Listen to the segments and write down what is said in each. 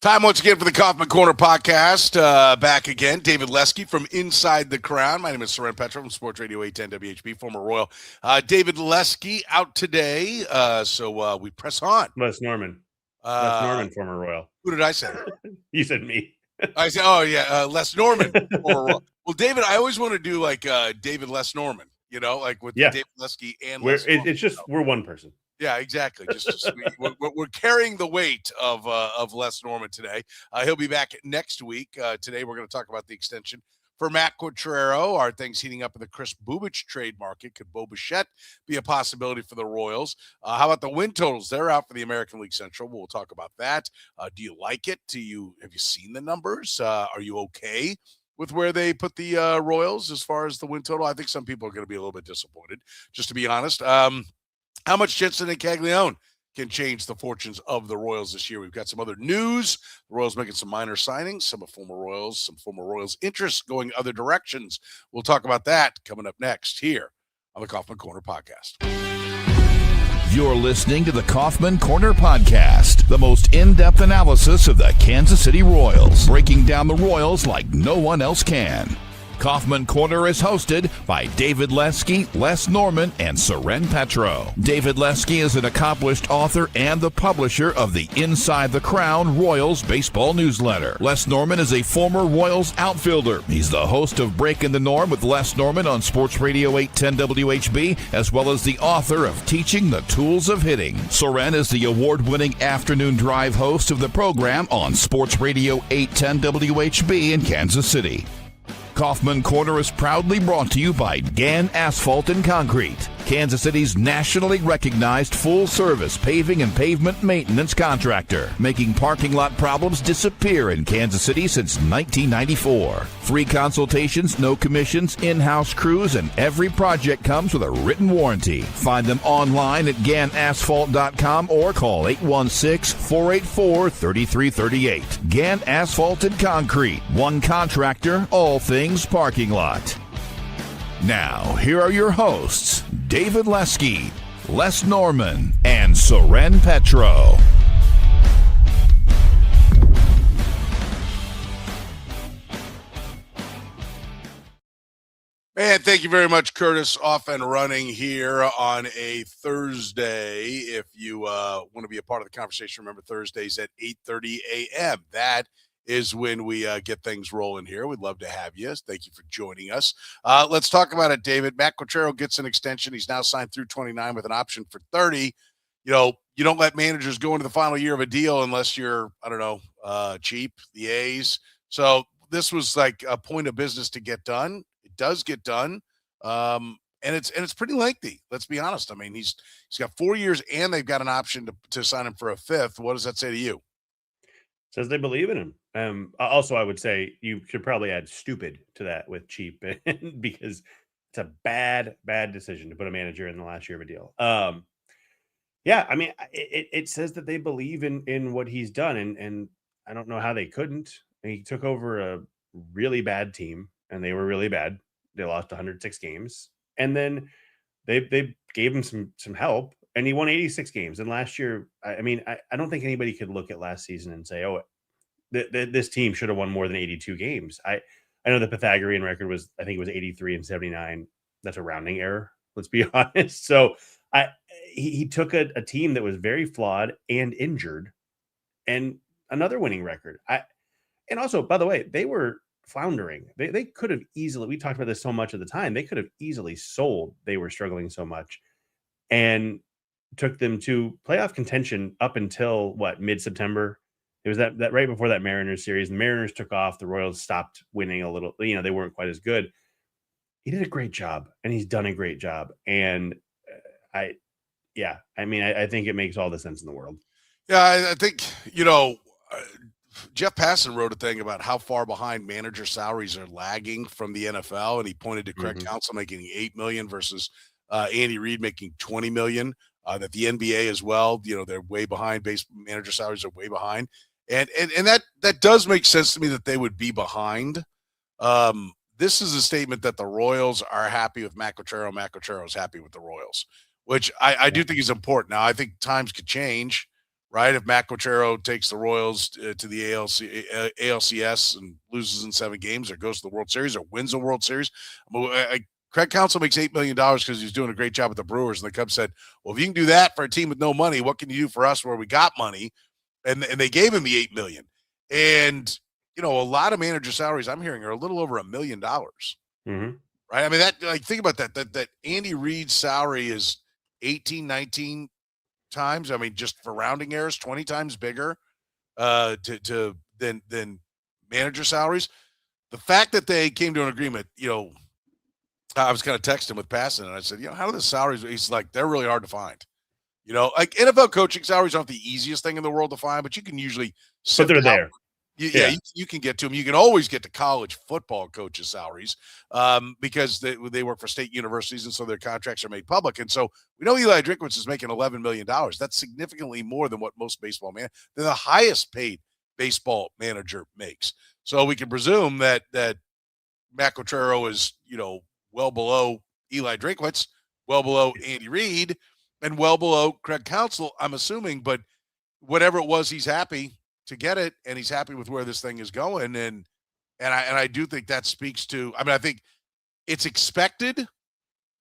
Time once again for the Kaufman Corner podcast. Back again. David Lesky from Inside the Crown. My name is Soren Petro from Sports Radio 810 WHB, former Royal. David Lesky out today, so we press on. Les Norman. Les Norman, former Royal. Who did I say? You said me. I said, oh, yeah, Les Norman, former Royal. Well, David, I always want to do like David Les Norman, like with David Lesky and Les Norman. It's just we're one person. Yeah, exactly. We're carrying the weight of Les Norman today. He'll be back next week. Today we're going to talk about the extension for Matt Quatraro. Are things heating up in the Chris Bubic trade market? Could Bichette be a possibility for the Royals? How about the win totals? They're out for the American League Central. We'll talk about that. Do you like it? Have you seen the numbers? Are you okay with where they put the Royals as far as the win total? I think some people are going to be a little bit disappointed, just to be honest. How much Jensen and Caglianone can change the fortunes of the Royals this year? We've got some other news. The Royals making some minor signings, some former Royals interests going other directions. We'll talk about that coming up next here on the Kaufman Corner podcast. You're listening to the Kaufman Corner podcast, the most in-depth analysis of the Kansas City Royals, breaking down the Royals like no one else can. Kaufman Corner is hosted by David Lesky, Les Norman, and Soren Petro. David Lesky is an accomplished author and the publisher of the Inside the Crown Royals baseball newsletter. Les Norman is a former Royals outfielder. He's the host of Breaking the Norm with Les Norman on Sports Radio 810 WHB, as well as the author of Teaching the Tools of Hitting. Soren is the award-winning afternoon drive host of the program on Sports Radio 810 WHB in Kansas City. Kaufman Corner is proudly brought to you by Gann Asphalt and Concrete, Kansas City's nationally recognized full-service paving and pavement maintenance contractor, making parking lot problems disappear in Kansas City since 1994. Free consultations, no commissions, in-house crews, and every project comes with a written warranty. Find them online at GannAsphalt.com or call 816-484-3338. Gann Asphalt and Concrete, one contractor, all things parking lot. Now, here are your hosts, David Lesky, Les Norman, and Soren Petro. Man, thank you very much, Curtis. Off and running here on a Thursday. If you want to be a part of the conversation, remember Thursdays at 8:30 a.m. That is when we get things rolling here. We'd love to have you. Thank you for joining us. Let's talk about it, David. Matt Quatraro gets an extension. He's now signed through 29 with an option for 30. You don't let managers go into the final year of a deal unless you're, cheap, the A's. So this was like a point of business to get done. It does get done. And it's pretty lengthy. Let's be honest. I mean, he's got 4 years and they've got an option to sign him for a fifth. What does that say to you? Says they believe in him. Also, I would say you should probably add stupid to that with cheap because it's a bad decision to put a manager in the last year of a deal. I mean, it says that they believe in what he's done, and I don't know how they couldn't. He took over a really bad team, and they were really bad. They lost 106 games, and then they gave him some help, and he won 86 games. And last year, I mean, I don't think anybody could look at last season and say, oh, this team should have won more than 82 games. I know the Pythagorean record was, I think it was 83 and 79. That's a rounding error. Let's be honest. So he took a team that was very flawed and injured and another winning record. And also, by the way, they were floundering. They could have easily, we talked about this so much at the time, they could have easily sold. They were struggling so much and took them to playoff contention up until mid-September. It was that right before that Mariners series. The Mariners took off. The Royals stopped winning a little. They weren't quite as good. He did a great job, and he's done a great job. And I think it makes all the sense in the world. Yeah, I think, Jeff Passan wrote a thing about how far behind manager salaries are lagging from the NFL, and he pointed to Craig Counsell making $8 million versus Andy Reid making $20 million. That the NBA as well, they're way behind. Base manager salaries are way behind. And that does make sense to me that they would be behind. This is a statement that the Royals are happy with Matt Quatraro. Matt Quatraro is happy with the Royals, which I do think is important. Now, I think times could change. right? If Matt Quatraro takes the Royals to the ALCS and loses in 7 games, or goes to the World Series, or wins the World Series, Craig Counsell makes $8 million because he's doing a great job with the Brewers. And the Cubs said, well, if you can do that for a team with no money, what can you do for us where we got money? And they gave him the $8 million. And, a lot of manager salaries I'm hearing are a little over $1 million. Mm-hmm. Right? I mean, think about that Andy Reid's salary is 18, 19 times. I mean, just for rounding errors, 20 times bigger than manager salaries. The fact that they came to an agreement, I was kind of texting with Passon, and I said, how do the salaries? He's like, they're really hard to find. Like NFL coaching salaries aren't the easiest thing in the world to find, but you can usually. But they're there. You can get to them. You can always get to college football coaches' salaries because they work for state universities, and so their contracts are made public. And so we know Eli Drinkwitz is making $11 million. That's significantly more than what most baseball than the highest paid baseball manager makes. So we can presume that Matt Quatraro is, well below Eli Drinkwitz, well below Andy Reid, and well below Craig Counsell, I'm assuming. But whatever it was, he's happy to get it, and he's happy with where this thing is going. And I do think that speaks to, I think it's expected,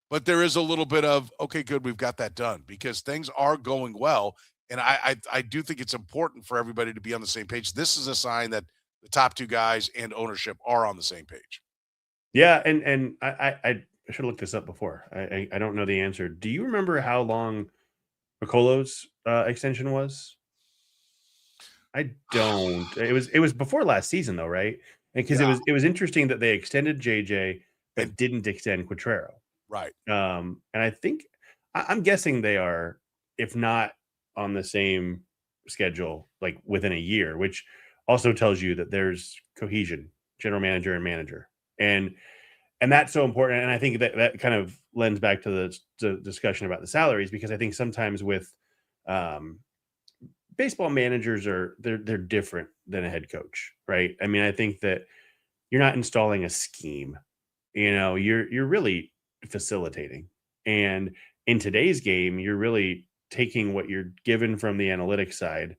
but there is a little bit of, okay, good, we've got that done, because things are going well. And I do think it's important for everybody to be on the same page. This is a sign that the top 2 guys and ownership are on the same page. Yeah, and I should have looked this up before. I don't know the answer. Do you remember how long Piccolo's extension was? I don't. It was before last season though, right? Because it was interesting that they extended JJ but didn't extend Quatraro. Right. And I think I'm guessing they are, if not on the same schedule, like within a year, which also tells you that there's cohesion, general manager and manager. And that's so important. And I think that kind of lends back to the discussion about the salaries, because I think sometimes with baseball managers they're different than a head coach, right? I mean, I think that you're not installing a scheme, you're really facilitating. And in today's game, you're really taking what you're given from the analytics side,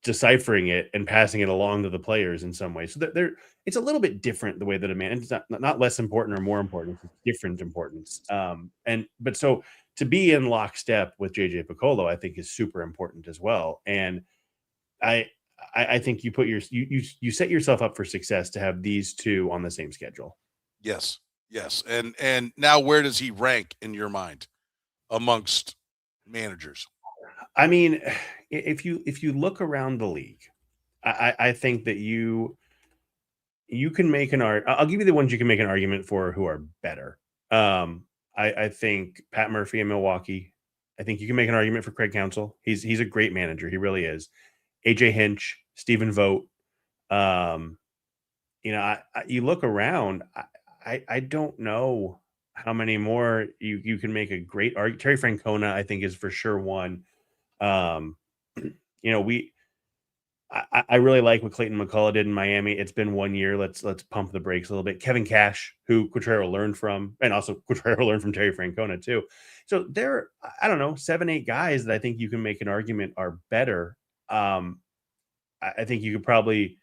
deciphering it and passing it along to the players in some way. So that it's a little bit different the way that a man, it's not less important or more important, it's different importance. But so to be in lockstep with JJ Piccolo, I think is super important as well. And I think you put you set yourself up for success to have these 2 on the same schedule. Yes. And now, where does he rank in your mind amongst managers? I mean, if you look around the league, I think that you can make I'll give you the ones you can make an argument for who are better. I think Pat Murphy in Milwaukee. I think you can make an argument for Craig Counsell. He's a great manager. He really is. AJ Hinch, Stephen Vogt. You look around. I don't know how many more you can make a great argument. Terry Francona, I think, is for sure one. I really like what Clayton McCullough did in Miami. It's been 1 year. Let's pump the brakes a little bit. Kevin Cash, who Quatraro learned from, and also Quatraro learned from Terry Francona too. So there, I don't know, 7, 8 guys that I think you can make an argument are better. I think you could probably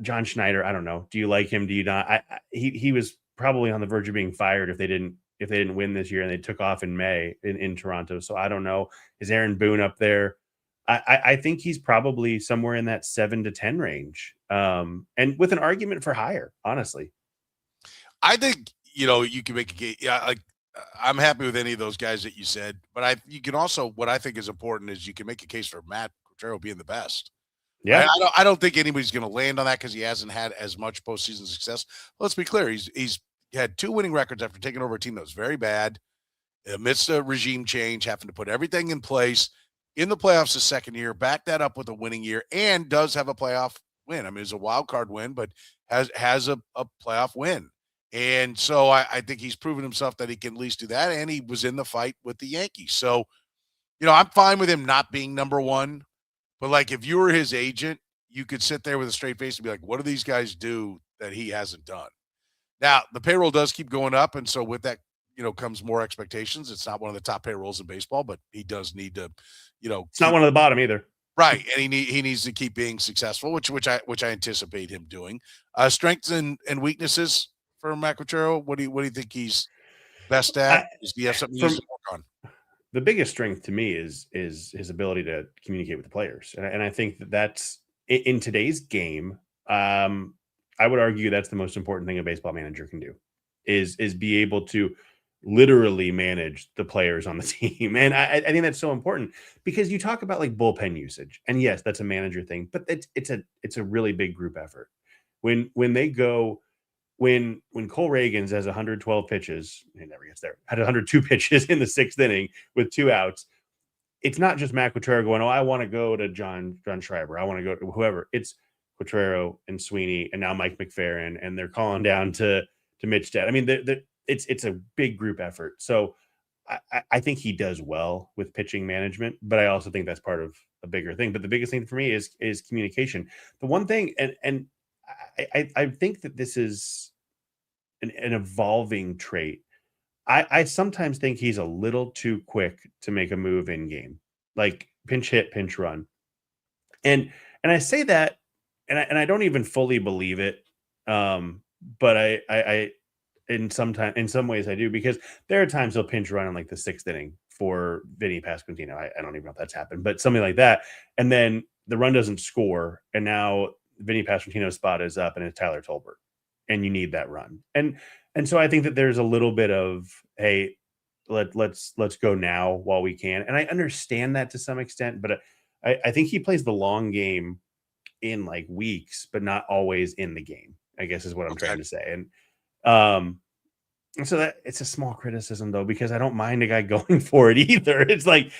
John Schneider. I don't know. Do you like him? Do you not? He was probably on the verge of being fired if they didn't win this year and they took off in May in Toronto. So I don't know. Is Aaron Boone up there? I think he's probably somewhere in that 7 to 10 range, and with an argument for higher, honestly. I think, you can make a case. Yeah, I'm happy with any of those guys that you said, but you can also, what I think is important is you can make a case for Matt Quatraro being the best. Yeah. I don't think anybody's going to land on that because he hasn't had as much postseason success. Let's be clear. He's had 2 winning records after taking over a team that was very bad amidst a regime change, having to put everything in place in the playoffs the second year, back that up with a winning year, and does have a playoff win. I mean, it's a wild card win, but has a playoff win. And so I think he's proven himself that he can at least do that. And he was in the fight with the Yankees. So, I'm fine with him not being number 1, but like, if you were his agent, you could sit there with a straight face and be like, what do these guys do that he hasn't done? Now, the payroll does keep going up. And so with that, comes more expectations. It's not one of the top payrolls in baseball, but he does need to, It's not one of the bottom either. Right, and he needs to keep being successful, which I anticipate him doing. Strengths and weaknesses for Matt Quatraro. What do you think he's best at? Does he have something he needs to work on? The biggest strength to me is his ability to communicate with the players, and I think that's in today's game. I would argue that's the most important thing a baseball manager can do, is be able to literally manage the players on the team. And I think that's so important, because you talk about like bullpen usage, and yes, that's a manager thing, but it's a really big group effort. When Cole Reagans has 112 pitches, he never gets there, had 102 pitches in the 6th inning with 2 outs. It's not just Matt Quatraro going, "Oh, I want to go to John Schreiber. I want to go to whoever." It's Quatraro and Sweeney and now Mike McFerrin, and they're calling down to Bichette. I mean, it's a big group effort. So I think he does well with pitching management, but I also think that's part of a bigger thing. But the biggest thing for me is communication. The one thing, and I think that this is an evolving trait. I sometimes think he's a little too quick to make a move in game, like pinch hit, pinch run. And I say that, and I don't even fully believe it. But I in some ways I do, because there are times he'll pinch run in like the 6th inning for Vinny Pasquantino. I don't even know if that's happened, but something like that. And then the run doesn't score, and now Vinny Pasquantino's spot is up, and it's Tyler Tolbert, and you need that run. And so I think that there's a little bit of, hey, let's go now while we can. And I understand that to some extent, but I think he plays the long game in like weeks, but not always in the game, I guess is what I'm trying to say. And so that it's a small criticism though, because I don't mind a guy going for it either. It's like,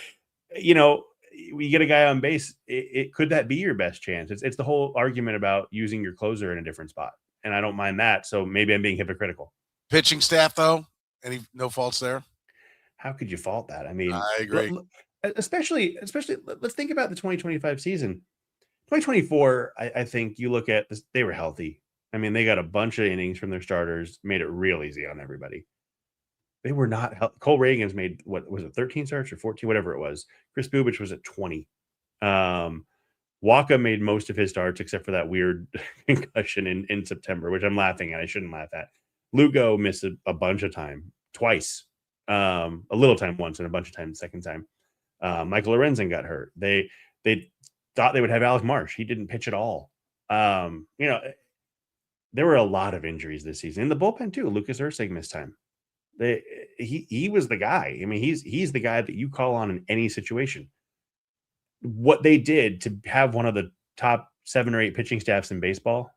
we get a guy on base. It could that be your best chance? It's the whole argument about using your closer in a different spot, and I don't mind that. So maybe I'm being hypocritical. Pitching staff though, no faults there? How could you fault that? I mean, I agree. Especially, let's think about the 2025 season. 2024, I think you look at this, they were healthy. I mean, they got a bunch of innings from their starters, made it real easy on everybody. They were not healthy. Cole Reagans made, what was it, 13 starts or 14, whatever it was. Chris Bubic was at 20. Waka made most of his starts except for that weird concussion in September, which I'm laughing at. I shouldn't laugh at. Lugo missed a bunch of time, twice. A little time once and a bunch of time the second time. Michael Lorenzen got hurt. They thought they would have Alec Marsh. He didn't pitch at all. There were a lot of injuries this season. In the bullpen too. Lucas Erceg missed time. He was the guy. I mean, he's the guy that you call on in any situation. What they did to have one of the top 7 or 8 pitching staffs in baseball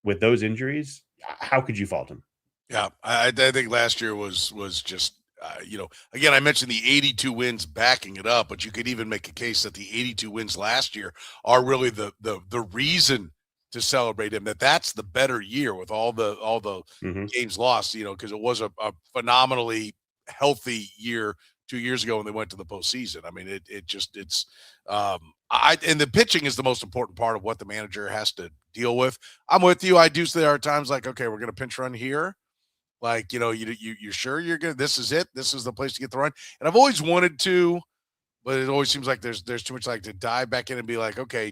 with those injuries, how could you fault him? Yeah, I think last year was just again, I mentioned the 82 wins backing it up, but you could even make a case that the 82 wins last year are really the reason to celebrate him. That's the better year with all the games lost, because it was a phenomenally healthy year 2 years ago when they went to the postseason. I mean, and the pitching is the most important part of what the manager has to deal with. I'm with you. I do. There are times like, okay, we're going to pinch run here. Like, you're sure you're good. This is it. This is the place to get the run. And I've always wanted to, but it always seems like there's too much like to dive back in and be like, okay,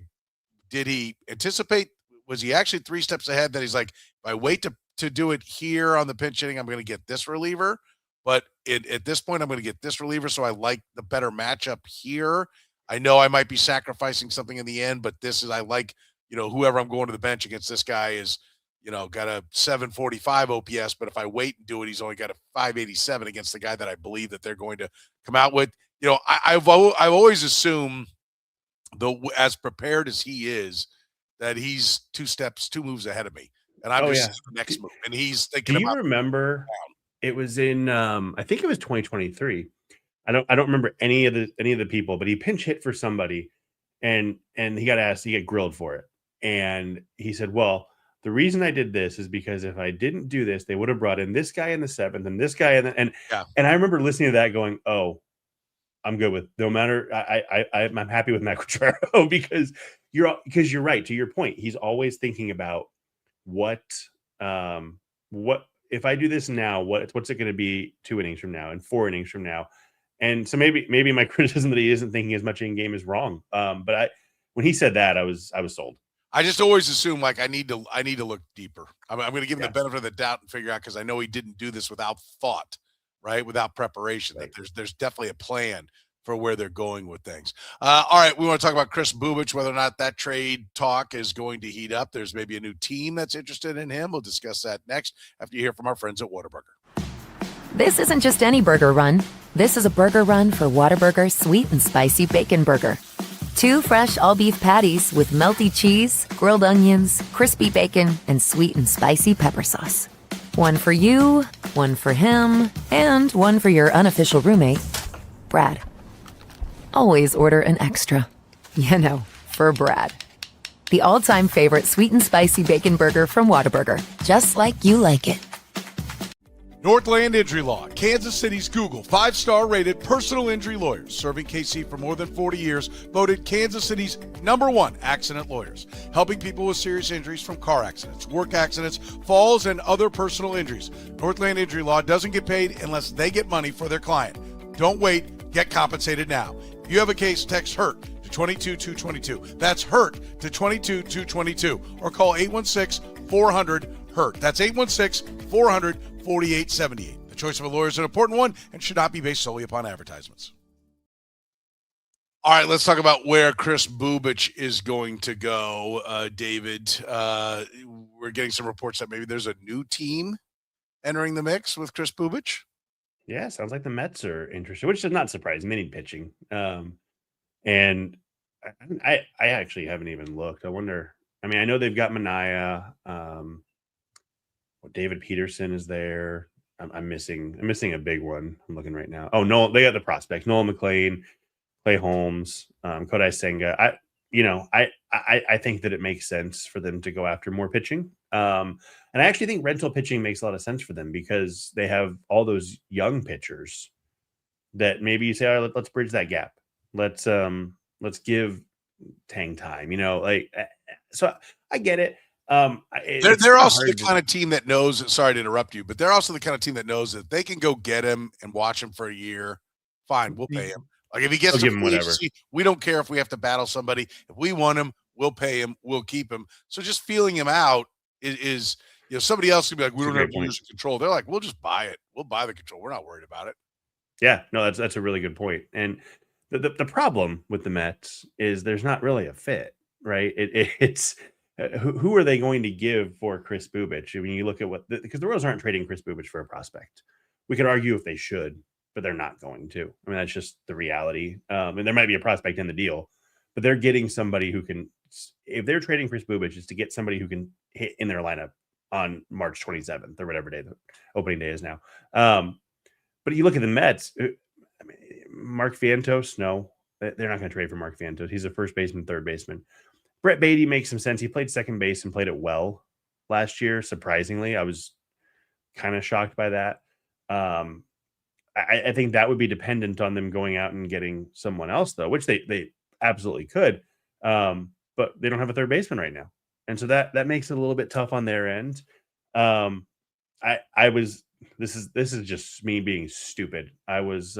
did he anticipate? Was he actually 3 steps ahead that he's like, if I wait to do it here on the pinch hitting, I'm going to get this reliever. But at this point, I'm going to get this reliever. So I like the better matchup here. I know I might be sacrificing something in the end, but I like, whoever I'm going to the bench against, this guy is, got a 745 OPS, but if I wait and do it, he's only got a 587 against the guy that I believe that they're going to come out with. I've always assumed, though, as prepared as he is, that he's 2 moves ahead of me, and I'm the next move. And he's thinking. Do you remember? It was in, I think it was 2023. I don't remember any of the people, but he pinch hit for somebody, and he got grilled for it, and he said, "Well, the reason I did this is because if I didn't do this, they would have brought in this guy in the 7th and this guy and I remember listening to that going, oh, I'm good with no matter. I'm happy with Matt Quatraro because you're right. To your point, he's always thinking about what if I do this now, what's it going to be 2 innings from now and 4 innings from now, And so maybe my criticism that he isn't thinking as much in game is wrong. But when he said that, I was sold. I just always assume like I need to look deeper. I'm going to give him the benefit of the doubt and figure out, because I know he didn't do this without thought, right? Without preparation. Right. That there's definitely a plan for where they're going with things. All right, we want to talk about Chris Bubic, whether or not that trade talk is going to heat up. There's maybe a new team that's interested in him. We'll discuss that next after you hear from our friends at Whataburger. This isn't just any burger run. This is a burger run for Whataburger Sweet and Spicy Bacon Burger. 2 fresh all-beef patties with melty cheese, grilled onions, crispy bacon, and sweet and spicy pepper sauce. One for you, one for him, and one for your unofficial roommate, Brad. Always order an extra. You know, for Brad. The all-time favorite sweet and spicy bacon burger from Whataburger. Just like you like it. Northland Injury Law, Kansas City's Google 5-star rated personal injury lawyers, serving KC for more than 40 years, voted Kansas City's #1 accident lawyers, helping people with serious injuries from car accidents, work accidents, falls, and other personal injuries. Northland Injury Law doesn't get paid unless they get money for their client. Don't wait, get compensated now. If you have a case, text HURT to 22222. That's HURT to 22222, or call 816-400-HURT. That's 816-400-4878. The choice of a lawyer is an important one and should not be based solely upon advertisements. All right, let's talk about where Chris Bubic is going to go, David. We're getting some reports that maybe there's a new team entering the mix with Chris Bubic. Yeah, sounds like the Mets are interested, which does not surprise me. They need pitching. And I actually haven't even looked. I wonder. I mean, I know they've got Manaea. David Peterson is there. I'm missing a big one. I'm looking right now. Oh, no, they got the prospects: Nolan McLean, Clay Holmes, Kodai Senga. I think that it makes sense for them to go after more pitching. And I actually think rental pitching makes a lot of sense for them because they have all those young pitchers that maybe you say, all right, let's bridge that gap. Let's give Tang time. So I get it. They're also the kind of team that knows. Sorry to interrupt you, but they're also the kind of team that knows that they can go get him and watch him for a year. Fine, we'll pay him. Like if he gets to give him whatever, we don't care if we have to battle somebody. If we want him, we'll pay him. We'll keep him. So just feeling him out is somebody else can be like, we don't have to use control. They're like, we'll just buy it. We'll buy the control. We're not worried about it. Yeah, no, that's a really good point. And the problem with the Mets is there's not really a fit, right? It's who are they going to give for Chris Bubic? I mean, you look at because the Royals aren't trading Chris Bubic for a prospect. We could argue if they should, but they're not going to. I mean, that's just the reality. And there might be a prospect in the deal, but they're getting somebody who can. If they're trading Chris Bubic, it's to get somebody who can hit in their lineup on March 27th or whatever day the opening day is now. But you look at the Mets. I mean, Mark Vientos, no, they're not going to trade for Mark Vientos. He's a first baseman, third baseman. Brett Beatty makes some sense. He played second base and played it well last year. Surprisingly, I was kind of shocked by that. I think that would be dependent on them going out and getting someone else, though, which they absolutely could. But they don't have a third baseman right now, and so that makes it a little bit tough on their end. This is just me being stupid. I was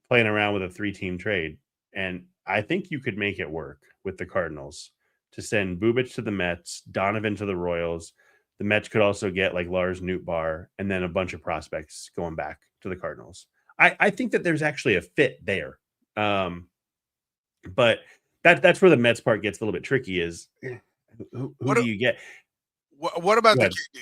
playing around with a 3-team trade, and I think you could make it work with the Cardinals to send Bubic to the Mets, Donovan to the Royals. The Mets could also get like Lars Nootbaar and then a bunch of prospects going back to the Cardinals. I think that there's actually a fit there. But that's where the Mets part gets a little bit tricky is who do you get? What about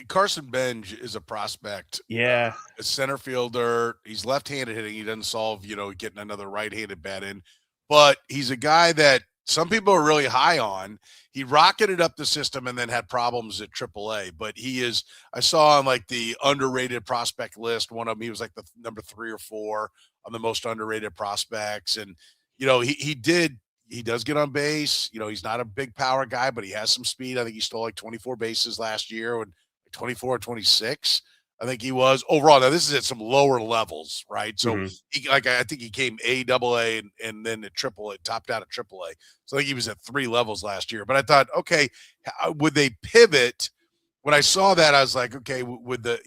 Carson Benj is a prospect? Yeah. A center fielder. He's left-handed hitting. He doesn't solve, getting another right-handed bat in. But he's a guy that some people are really high on. He rocketed up the system and then had problems at AAA. But I saw on like the underrated prospect list, one of them, he was like the number 3 or 4 on the most underrated prospects. And, he does get on base. He's not a big power guy, but he has some speed. I think he stole like 24 bases last year, and 24 or 26. I think he was overall. Now this is at some lower levels, right? So I think he came AA and then at AAA, topped out at AAA. So I think he was at 3 levels last year. But I thought, okay, would they pivot when I saw that, I was like, okay, with the,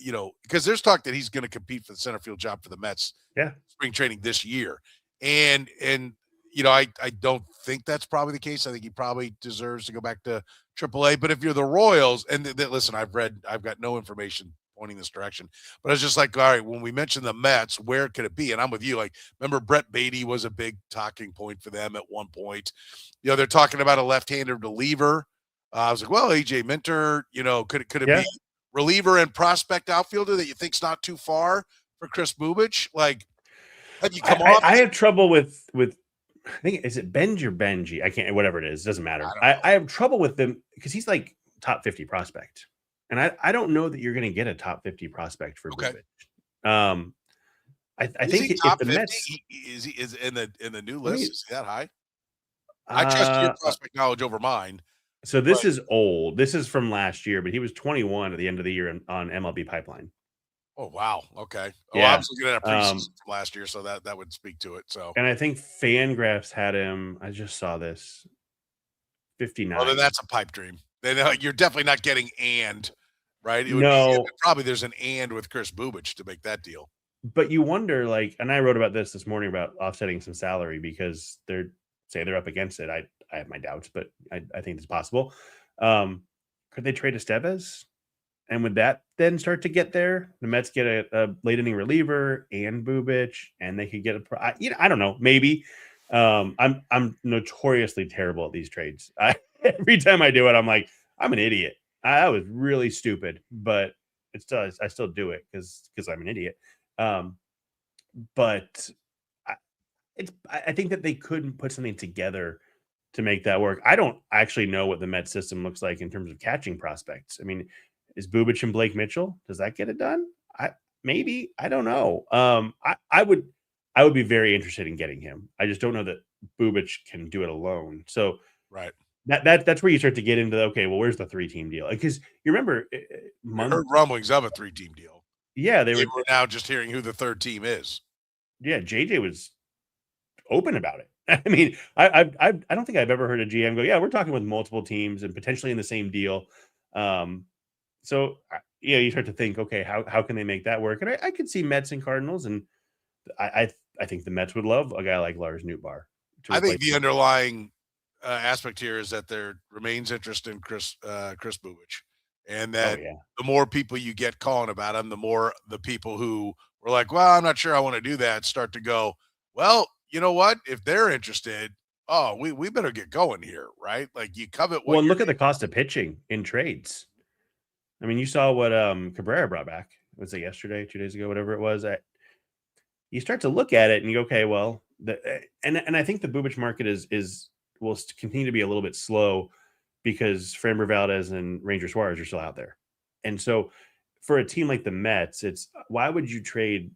because there's talk that he's going to compete for the center field job for the Mets. Yeah. Spring training this year. And I don't think that's probably the case. I think he probably deserves to go back to AAA. But if you're the Royals, and listen, I've got no information pointing this direction, but I was just like, all right, when we mentioned the Mets, where could it be? And I'm with you. Like, remember Brett Beatty was a big talking point for them at one point. They're talking about a left-handed reliever. I was like, well, AJ Minter, could it be reliever and prospect outfielder that you think's not too far for Chris Bubic? Like, have you come off? I have trouble with I think, is it Benj or Benji? I can't, whatever it is, doesn't matter. I have trouble with them because he's like top 50 prospect. And I don't know that you're going to get a top 50 prospect for Bubic. I think if the Mets is in the new list, is he that high? I trust your prospect knowledge over mine. So this is old. This is from last year, but he was 21 at the end of the year on MLB Pipeline. Oh wow. Okay. Yeah. I was looking at a preseason from last year, so that would speak to it. So, and I think Fangraphs had him. I just saw this 59. Well, then that's a pipe dream. Then you're definitely not getting right. It would no, probably there's an with Chris Bubic to make that deal. But you wonder, like, and I wrote about this morning about offsetting some salary because they're up against it. I have my doubts, but I think it's possible. Could they trade Estevez? And would that then start to get there? The Mets get a late inning reliever and Bubic, and they could get I don't know, maybe. I'm notoriously terrible at these trades. Every time I do it, I'm like, I'm an idiot. I was really stupid, but I still do it because I'm an idiot. But I think that they couldn't put something together to make that work. I don't actually know what the Mets system looks like in terms of catching prospects. I mean, is Bubic and Blake Mitchell? Does that get it done? Maybe. I don't know. I would be very interested in getting him. I just don't know that Bubic can do it alone. So right. That's where you start to get into okay, well, where's the 3-team deal? Because you remember heard rumblings of a 3-team deal. Yeah, they were now just hearing who the third team is. Yeah, JJ was open about it. I mean, I don't think I've ever heard a GM go, yeah, we're talking with multiple teams and potentially in the same deal. So you start to think, okay, how can they make that work? And I could see Mets and Cardinals, and I think the Mets would love a guy like Lars Nootbaar. I think the underlying aspect here is that there remains interest in Chris Bubic, and that the more people you get calling about him, the more the people who were like, well, I'm not sure I want to do that, start to go, well, you know what? If they're interested, we better get going here, right? Like you covet. Well, and look at the cost of pitching in trades. I mean, you saw what Cabrera brought back. Was it yesterday, 2 days ago, whatever it was? You start to look at it and you go, okay, well, and I think the Bubic market will continue to be a little bit slow because Framber Valdez and Ranger Suarez are still out there. And so for a team like the Mets, it's why would you trade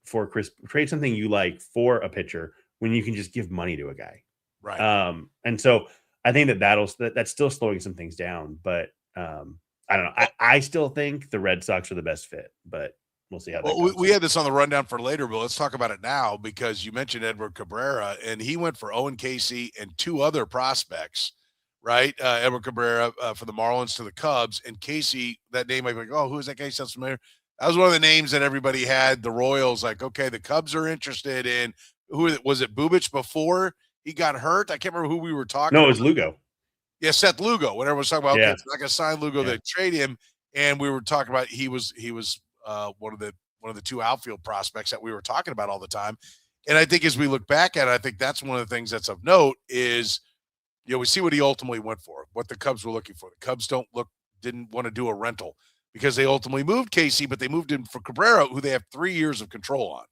something you like for a pitcher when you can just give money to a guy? Right. And so I think that's still slowing some things down, but I don't know. I still think the Red Sox are the best fit, but we'll see how that goes. We had this on the rundown for later, but let's talk about it now because you mentioned Edward Cabrera, and he went for Owen Casey and 2 other prospects, right? Edward Cabrera for the Marlins to the Cubs, and Casey, that name, I'm like, oh, who is that guy? Sounds familiar. That was one of the names that everybody had. The Royals, like, okay, the Cubs are interested in. Who was it? Bubic before he got hurt? I can't remember who we were talking. No, it was Lugo. Yeah, Seth Lugo. When everyone's talking about, okay, it's not going to sign Lugo, they trade him, and we were talking about he was one of the 2 outfield prospects that we were talking about all the time. And I think as we look back at it, I think that's one of the things that's of note is, we see what he ultimately went for, what the Cubs were looking for. The Cubs didn't want to do a rental because they ultimately moved Casey, but they moved him for Cabrera, who they have 3 years of control on.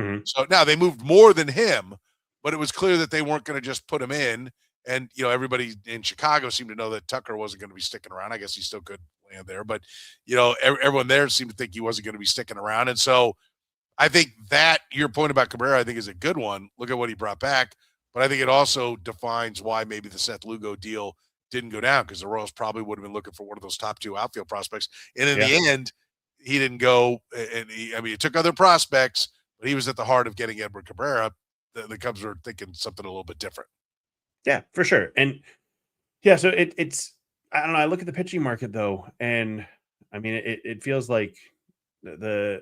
Mm-hmm. So now they moved more than him, but it was clear that they weren't going to just put him in. And, everybody in Chicago seemed to know that Tucker wasn't going to be sticking around. I guess he still could land there, but, everyone there seemed to think he wasn't going to be sticking around. And so I think that your point about Cabrera, I think, is a good one. Look at what he brought back. But I think it also defines why maybe the Seth Lugo deal didn't go down because the Royals probably would have been looking for one of those top 2 outfield prospects. And in the end, he didn't go. And he took other prospects, but he was at the heart of getting Edward Cabrera. The Cubs were thinking something a little bit different. Yeah, for sure. And so it's I don't know. I look at the pitching market though, and I mean, it feels like the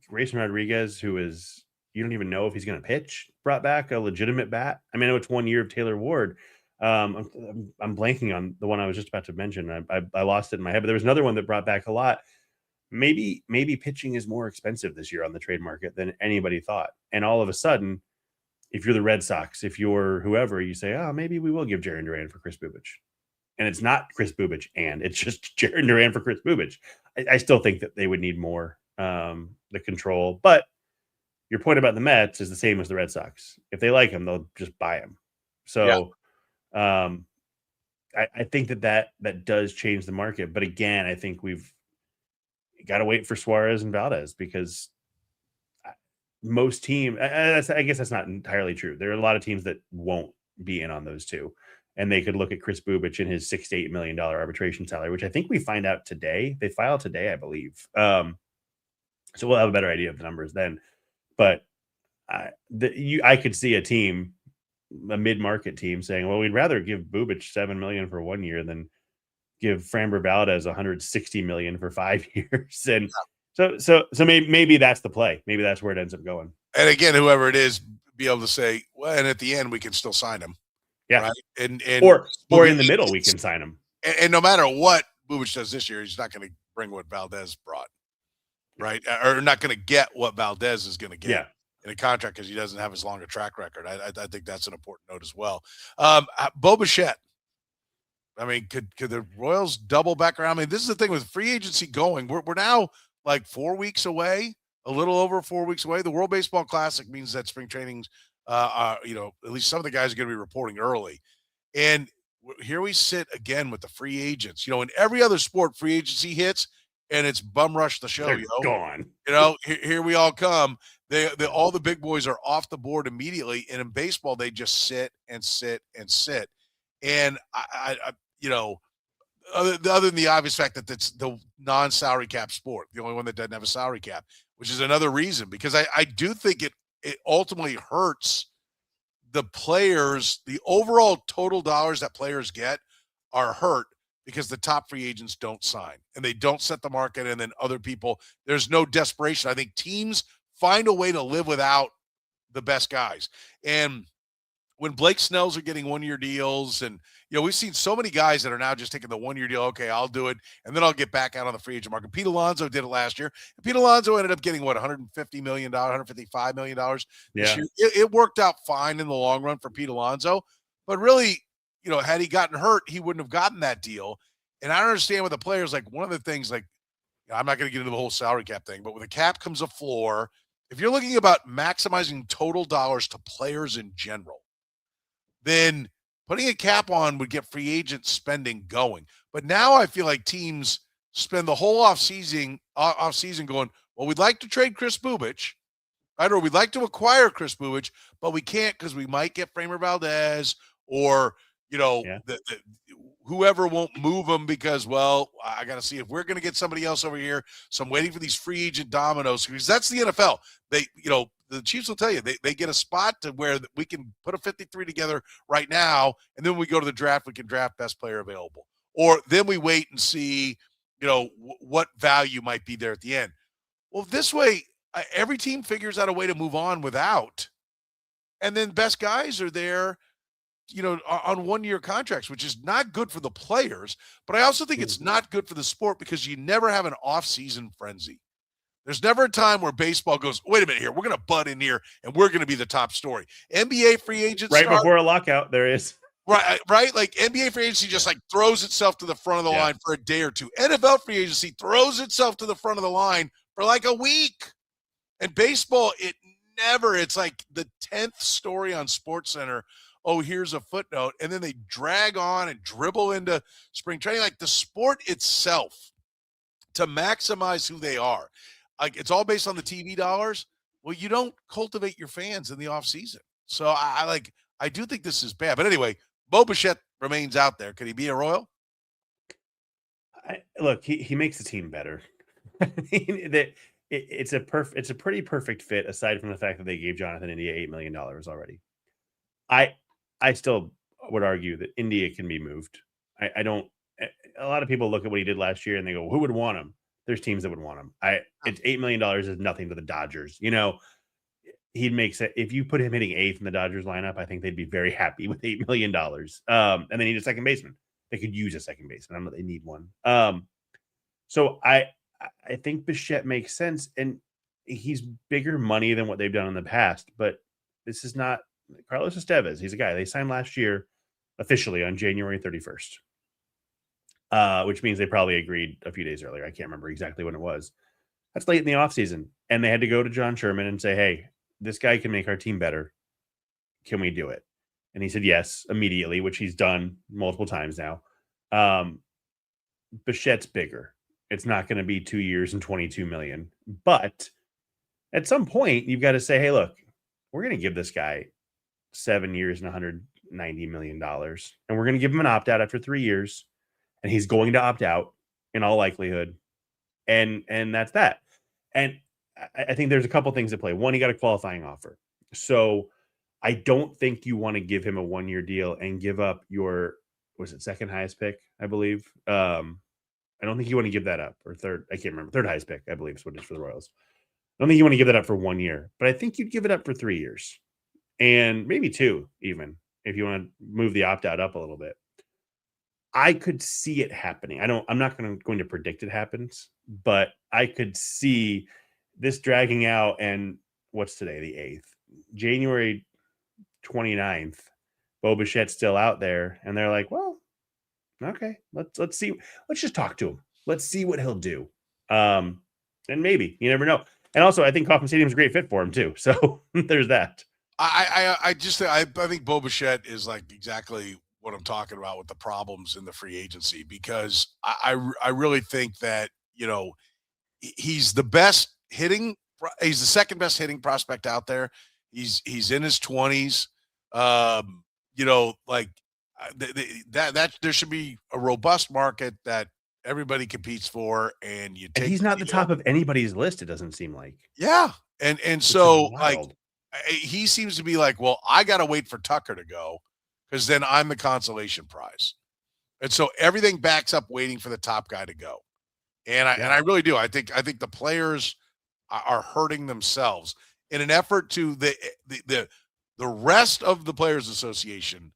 Grayson Rodriguez, who is, you don't even know if he's going to pitch, brought back a legitimate bat. I mean, I know it's 1 year of Taylor Ward. I'm blanking on the one I was just about to mention. I lost it in my head, but there was another one that brought back a lot. Maybe pitching is more expensive this year on the trade market than anybody thought. And all of a sudden, if you're the Red Sox, if you're whoever, you say, oh, maybe we will give Jarren Duran for Chris Bubic. And it's not Chris Bubic, and it's just Jarren Duran for Chris Bubic. I still think that they would need more the control. But your point about the Mets is the same as the Red Sox. If they like him, they'll just buy him. So I think that does change the market. But again, I think we've got to wait for Suarez and Valdez, because most teams, I guess that's not entirely true. There are a lot of teams that won't be in on those two. And they could look at Chris Bubic and his $6 to $8 million arbitration salary, which I think we find out today. They file today, I believe. So we'll have a better idea of the numbers then. But I could see a team, a mid-market team, saying, "Well, we'd rather give Bubic $7 million for 1 year than give Framber Valdez $160 million for 5 years." And so maybe that's the play. Maybe that's where it ends up going. And again, whoever it is, be able to say, well, and at the end we can still sign him. Yeah. Right? And or Bubic, in the middle, we can sign him. And no matter what Bubic does this year, he's not going to bring what Valdez brought, right? Or not going to get what Valdez is going to get in a contract, because he doesn't have as long a track record. I think that's an important note as well. Bichette. I mean, could the Royals double back around? I mean, this is the thing with free agency going. We're now like 4 weeks away, a little over 4 weeks away. The World Baseball Classic means that spring training's at least some of the guys are going to be reporting early. And here we sit again with the free agents. In every other sport, free agency hits and it's bum rush the show. They're gone. Here we all come. All the big boys are off the board immediately. And in baseball, they just sit and sit and sit. And other than the obvious fact that it's the non-salary cap sport, the only one that doesn't have a salary cap, which is another reason, because I do think it ultimately hurts the players. The overall total dollars that players get are hurt because the top free agents don't sign and they don't set the market. And then other people, there's no desperation. I think teams find a way to live without the best guys. And when Blake Snells are getting 1 year deals, and we've seen so many guys that are now just taking the 1 year deal. Okay, I'll do it, and then I'll get back out on the free agent market. Pete Alonso did it last year. And Pete Alonso ended up getting $150 million, $155 million this year. It worked out fine in the long run for Pete Alonso, but really, had he gotten hurt, he wouldn't have gotten that deal. And I understand with the players, like one of the things, like I'm not going to get into the whole salary cap thing, but with the cap comes a floor. If you're looking about maximizing total dollars to players in general, then putting a cap on would get free agent spending going. But now I feel like teams spend the whole off season going, well, we'd like to trade Chris Bubic, right? Or we'd like to acquire Chris Bubic, but we can't because we might get Framber Valdez, or whoever won't move him because, well, I got to see if we're going to get somebody else over here. So I'm waiting for these free agent dominoes, because that's the NFL. The Chiefs will tell you they get a spot to where we can put a 53 together right now, and then when we go to the draft, we can draft best player available. Or then we wait and see, what value might be there at the end. Well, this way, every team figures out a way to move on without, and then best guys are there, on 1 year contracts, which is not good for the players. But I also think it's not good for the sport, because you never have an off-season frenzy. There's never a time where baseball goes, wait a minute here, we're going to butt in here and we're going to be the top story. NBA free agents before a lockout, there is. Right? Like NBA free agency just like throws itself to the front of the line for a day or two. NFL free agency throws itself to the front of the line for like a week. And baseball, it's like the 10th story on SportsCenter. Oh, here's a footnote. And then they drag on and dribble into spring training. Like the sport itself, to maximize who they are, like it's all based on the TV dollars. Well, you don't cultivate your fans in the off season. So I do think this is bad. But anyway, Bichette remains out there. Could he be a Royal? Look, he makes the team better. It's a pretty perfect fit, aside from the fact that they gave Jonathan India $8 million already. I still would argue that India can be moved. I don't. A lot of people look at what he did last year and they go, "Who would want him?" There's teams that would want him. It's $8 million is nothing to the Dodgers. He'd make sense if you put him hitting 8th in the Dodgers lineup. I think they'd be very happy with $8 million. And they need a second baseman. They could use a second baseman. I don't know. They need one. So I think Bichette makes sense, and he's bigger money than what they've done in the past. But this is not Carlos Estevez. He's a guy they signed last year officially on January 31st. Which means they probably agreed a few days earlier. I can't remember exactly when it was. That's late in the offseason. And they had to go to John Sherman and say, hey, this guy can make our team better. Can we do it? And he said yes immediately, which he's done multiple times now. Bichette's bigger. It's not going to be 2 years and $22 million. But at some point, you've got to say, hey, look, we're going to give this guy 7 years and $190 million. And we're going to give him an opt-out after 3 years. And he's going to opt out in all likelihood. And that's that. And I think there's a couple things at play. One, he got a qualifying offer. So I don't think you want to give him a 1-year deal and give up your, was it second highest pick, I believe? I don't think you want to give that up. Or third, I can't remember. Third highest pick, I believe is what it is for the Royals. I don't think you want to give that up for 1 year. But I think you'd give it up for 3 years. And maybe 2 even, if you want to move the opt-out up a little bit. I could see it happening. I'm not going to predict it happens, but I could see this dragging out. And what's today? The 8th, January 29th, Bo Bichette's still out there. And they're like, well, okay, let's see. Let's just talk to him. Let's see what he'll do. And maybe, you never know. And also I think Kauffman Stadium is a great fit for him too. So there's that. I think Bo Bichette is like exactly what I'm talking about with the problems in the free agency, because I really think that, he's the best hitting. He's the second best hitting prospect out there. He's in his 20s. That there should be a robust market that everybody competes for. And he's not the top of anybody's list. It doesn't seem like. Yeah. And so like, he seems to be like, well, I got to wait for Tucker to go, because then I'm the consolation prize. And so everything backs up waiting for the top guy to go. And I really do. I think the players are hurting themselves in an effort to the rest of the Players Association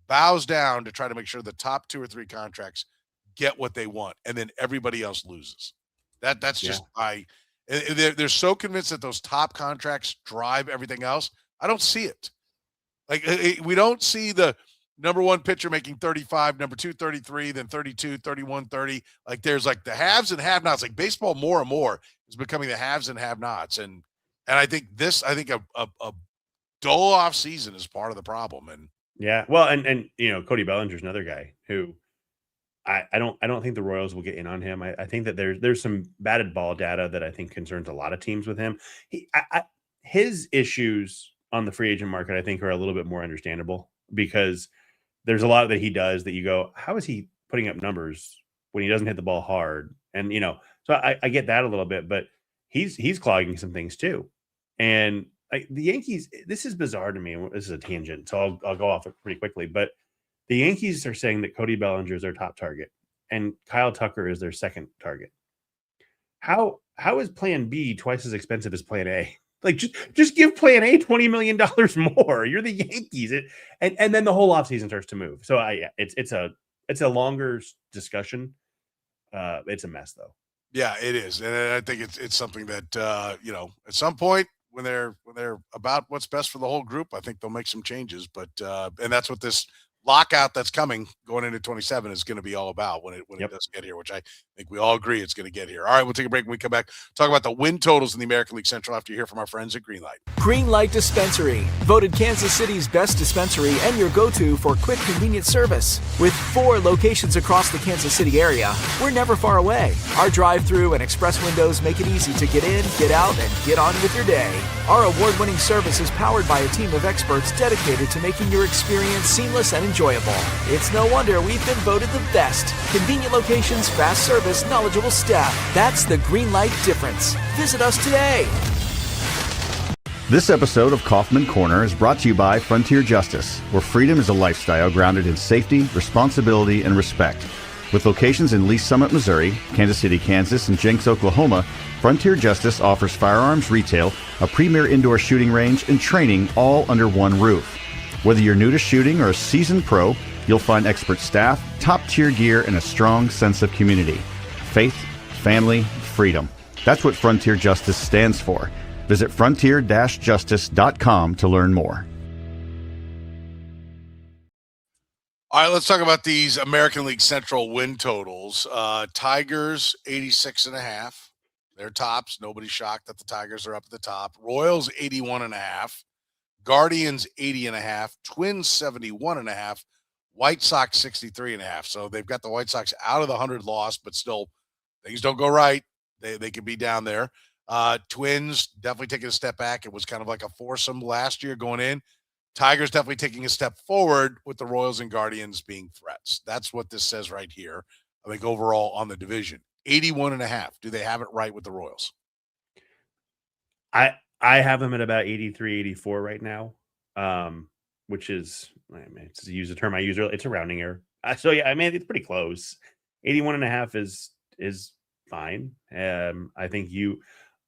bows down to try to make sure the top 2 or 3 contracts get what they want. And then everybody else loses. That's just, they're so convinced that those top contracts drive everything else. I don't see it. Like, we don't see the number 1 pitcher making 35, number 2, 33, then 32, 31, 30. Like, there's like the haves and have-nots. Like, baseball more and more is becoming the haves and have-nots. And I think a dull off season is part of the problem. And yeah, well, and Cody Bellinger's another guy who I don't think the Royals will get in on him. I think that there's some batted ball data that I think concerns a lot of teams with him. His issues on the free agent market, I think, are a little bit more understandable, because there's a lot that he does that you go, how is he putting up numbers when he doesn't hit the ball hard? And, so I get that a little bit, but he's clogging some things too. And the Yankees, this is bizarre to me. This is a tangent, so I'll go off it pretty quickly, but the Yankees are saying that Cody Bellinger is their top target and Kyle Tucker is their second target. How is plan B twice as expensive as plan A? Like, just give plan A $20 million more. You're the Yankees. And then the whole offseason starts to move. So it's a longer discussion. It's a mess though. Yeah, it is. And I think it's something that at some point when they're about what's best for the whole group, I think they'll make some changes. But and that's what this lockout that's coming going into 27 is going to be all about when it does get here, which I think we all agree it's going to get here. All right, we'll take a break. When we come back, talk about the win totals in the American League Central after you hear from our friends at Greenlight. Greenlight Dispensary, voted Kansas City's best dispensary and your go-to for quick, convenient service. With 4 locations across the Kansas City area, we're never far away. Our drive-thru and express windows make it easy to get in, get out, and get on with your day. Our award-winning service is powered by a team of experts dedicated to making your experience seamless and enjoyable. It's no wonder we've been voted the best. Convenient locations, fast service, knowledgeable staff. That's the Greenlight difference. Visit us today. This episode of Kaufman Corner is brought to you by Frontier Justice, where freedom is a lifestyle grounded in safety, responsibility, and respect. With locations in Lee's Summit, Missouri, Kansas City, Kansas, and Jenks, Oklahoma, Frontier Justice offers firearms retail, a premier indoor shooting range, and training all under one roof. Whether you're new to shooting or a seasoned pro, you'll find expert staff, top-tier gear, and a strong sense of community. Faith, family, freedom. That's what Frontier Justice stands for. Visit frontier-justice.com to learn more. All right, let's talk about these American League Central win totals. Tigers, 86.5. They're tops. Nobody's shocked that the Tigers are up at the top. Royals, 81.5. Guardians, 80.5. Twins, 71.5. White Sox, 63.5. So they've got the White Sox out of the 100 loss, but still things don't go right. They can be down there. Twins definitely taking a step back. It was kind of like a foursome last year going in. Tigers definitely taking a step forward with the Royals and Guardians being threats. That's what this says right here. I think overall on the division, 81.5. Do they have it right with the Royals? I have them at about 83, 84 right now, which is, I mean, to use the term I use earlier, it's a rounding error. So yeah, I mean, it's pretty close. 81.5 is fine.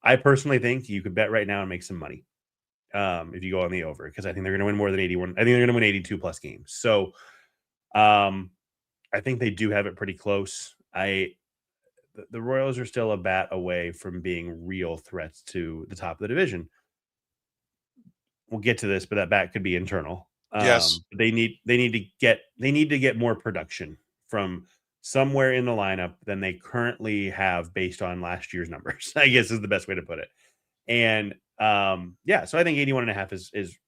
I personally think you could bet right now and make some money if you go on the over, because I think they're going to win more than 81. I think they're going to win 82 plus games. So I think they do have it pretty close. The Royals are still a bat away from being real threats to the top of the division. We'll get to this, but that bat could be internal. Yes. They need to get more production from somewhere in the lineup than they currently have based on last year's numbers, I guess is the best way to put it. And so I think 81.5 is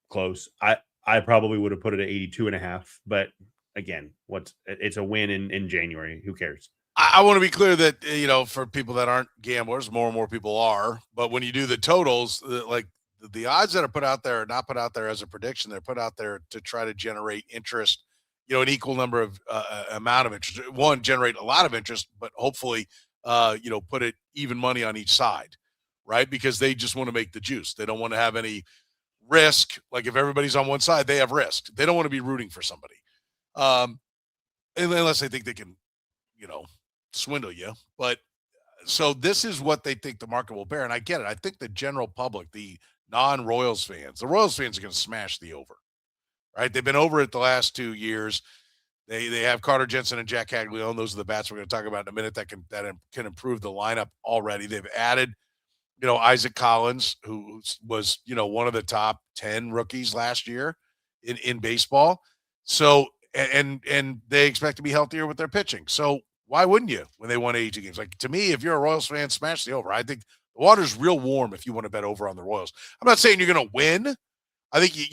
close. I probably would have put it at 82.5, but again, it's a win in January. Who cares? I want to be clear that, for people that aren't gamblers, more and more people are, but when you do the totals, like the odds that are put out there are not put out there as a prediction. They're put out there to try to generate interest, an equal number of amount of interest. One, generate a lot of interest, but hopefully, put it even money on each side, right? Because they just want to make the juice. They don't want to have any risk. Like if everybody's on one side, they have risk. They don't want to be rooting for somebody, unless they think they can, swindle you. But so this is what they think the market will bear. And I get it. I think the general public, the non-Royals fans, the Royals fans are going to smash the over, right? They've been over it the last 2 years. They have Carter Jensen and Jack Caglianone. Those are the bats we're going to talk about in a minute that can improve the lineup already. They've added, Isaac Collins, who was, one of the top 10 rookies last year in baseball. So, and they expect to be healthier with their pitching. So why wouldn't you when they won 82 games? Like, to me, if you're a Royals fan, smash the over. I think the water's real warm if you want to bet over on the Royals. I'm not saying you're going to win. I think,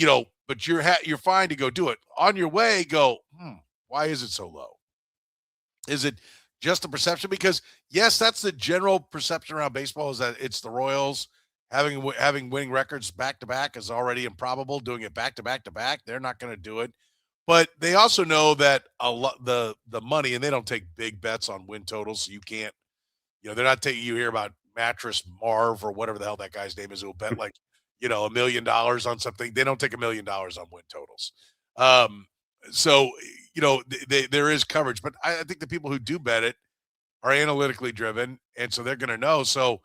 but you're fine to go do it. On your way, go, why is it so low? Is it just a perception? Because, yes, that's the general perception around baseball, is that it's the Royals. Having winning records back-to-back is already improbable. Doing it back-to-back-to-back, they're not going to do it. But they also know that a lot the money, and they don't take big bets on win totals. So you can't, they're not taking, you hear about Mattress Marv or whatever the hell that guy's name is, who'll bet like, $1 million on something. They don't take $1 million on win totals. So, there is coverage, but I think the people who do bet it are analytically driven. And so they're going to know. So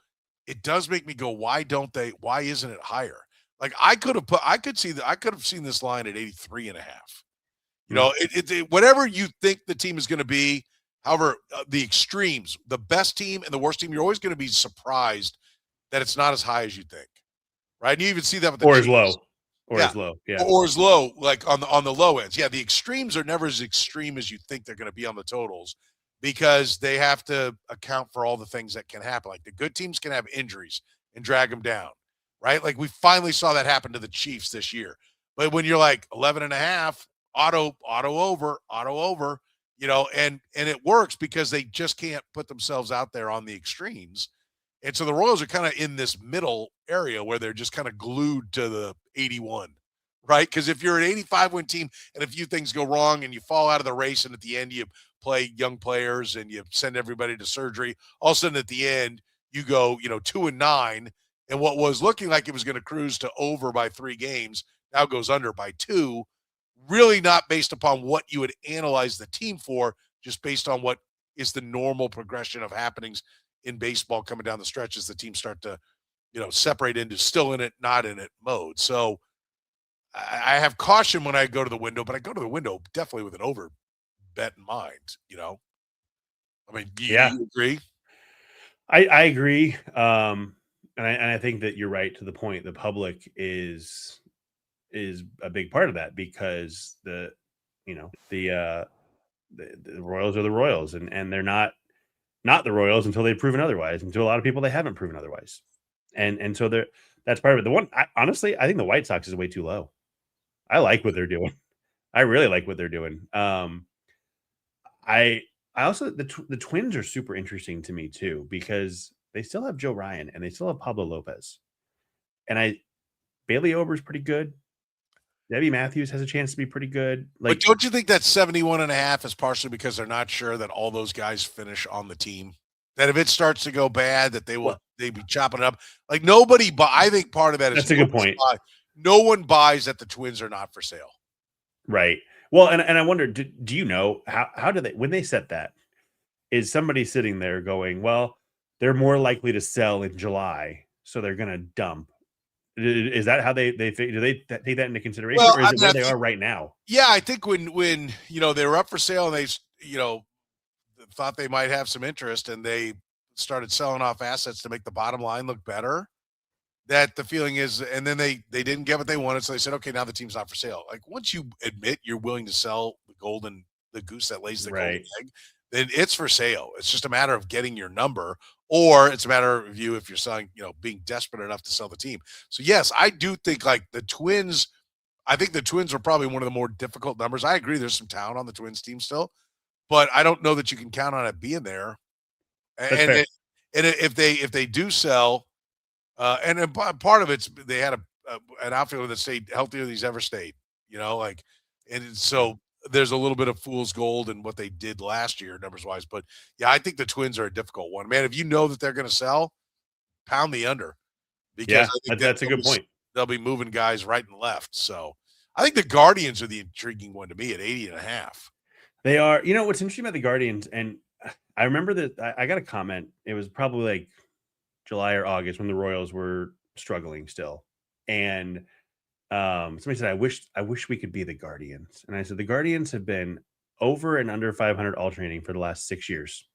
it does make me go, why isn't it higher? Like I could have seen this line at 83.5. Whatever you think the team is going to be, however, the extremes, the best team and the worst team, you're always going to be surprised that it's not as high as you think, right? And you even see that with the as low, as low, or as low, like on the low ends. Yeah, the extremes are never as extreme as you think they're going to be on the totals, because they have to account for all the things that can happen. Like the good teams can have injuries and drag them down, right? Like we finally saw that happen to the Chiefs this year. But when you're like 11.5. Auto over, and it works because they just can't put themselves out there on the extremes. And so the Royals are kind of in this middle area where they're just kind of glued to the 81, right? Because if you're an 85-win team and a few things go wrong and you fall out of the race, and at the end you play young players and you send everybody to surgery, all of a sudden at the end you go, 2-9, And what was looking like it was going to cruise to over by 3 games now goes under by 2, really not based upon what you would analyze the team for, just based on what is the normal progression of happenings in baseball coming down the stretch as the teams start to, separate into still in it, not in it mode. So I have caution when I go to the window, but I go to the window definitely with an over bet in mind, I mean, do you agree? I agree. And I think that you're right to the point. The public is a big part of that because the Royals are the Royals, and they're not the Royals until they've proven otherwise. And to a lot of people, they haven't proven otherwise. And so that's part of it. The one, honestly, I think the White Sox is way too low. I like what they're doing. I really like what they're doing. I also the Twins are super interesting to me too because they still have Joe Ryan and they still have Pablo Lopez, and Bailey Ober's pretty good. Debbie Matthews has a chance to be pretty good. But don't you think that 71.5 is partially because they're not sure that all those guys finish on the team? That if it starts to go bad, that they'd be chopping it up. Like nobody, I think part of that is that's a good point. No one buys that the Twins are not for sale. Right. Well, and I wonder, do you know how do they, when they set that, is somebody sitting there going, well, they're more likely to sell in July, so they're going to dump. Is that how they do they take that into consideration, or is it where they are right now? Yeah, I think when they were up for sale and they thought they might have some interest and they started selling off assets to make the bottom line look better, that the feeling is, and then they didn't get what they wanted, so they said, okay, now the team's not for sale. Like once you admit you're willing to sell the goose that lays the golden egg, then it's for sale. It's just a matter of getting your number, or it's a matter of you if you're selling, being desperate enough to sell the team. So yes, I do think like the Twins. I think the Twins are probably one of the more difficult numbers. I agree. There's some talent on the Twins team still, but I don't know that you can count on it being there. And if they do sell, and part of it's they had an outfielder that stayed healthier than he's ever stayed. And so there's a little bit of fool's gold in what they did last year, numbers wise. But yeah, I think the Twins are a difficult one, man. If you know that they're going to sell, pound the under, because I think that's a good point. They'll be moving guys right and left. So I think the Guardians are the intriguing one to me at 80.5. They are. What's interesting about the Guardians, and I remember that I got a comment. It was probably like July or August when the Royals were struggling still, and somebody said, I wish we could be the Guardians. And I said, the Guardians have been over and under 500 alternating for the last 6 years.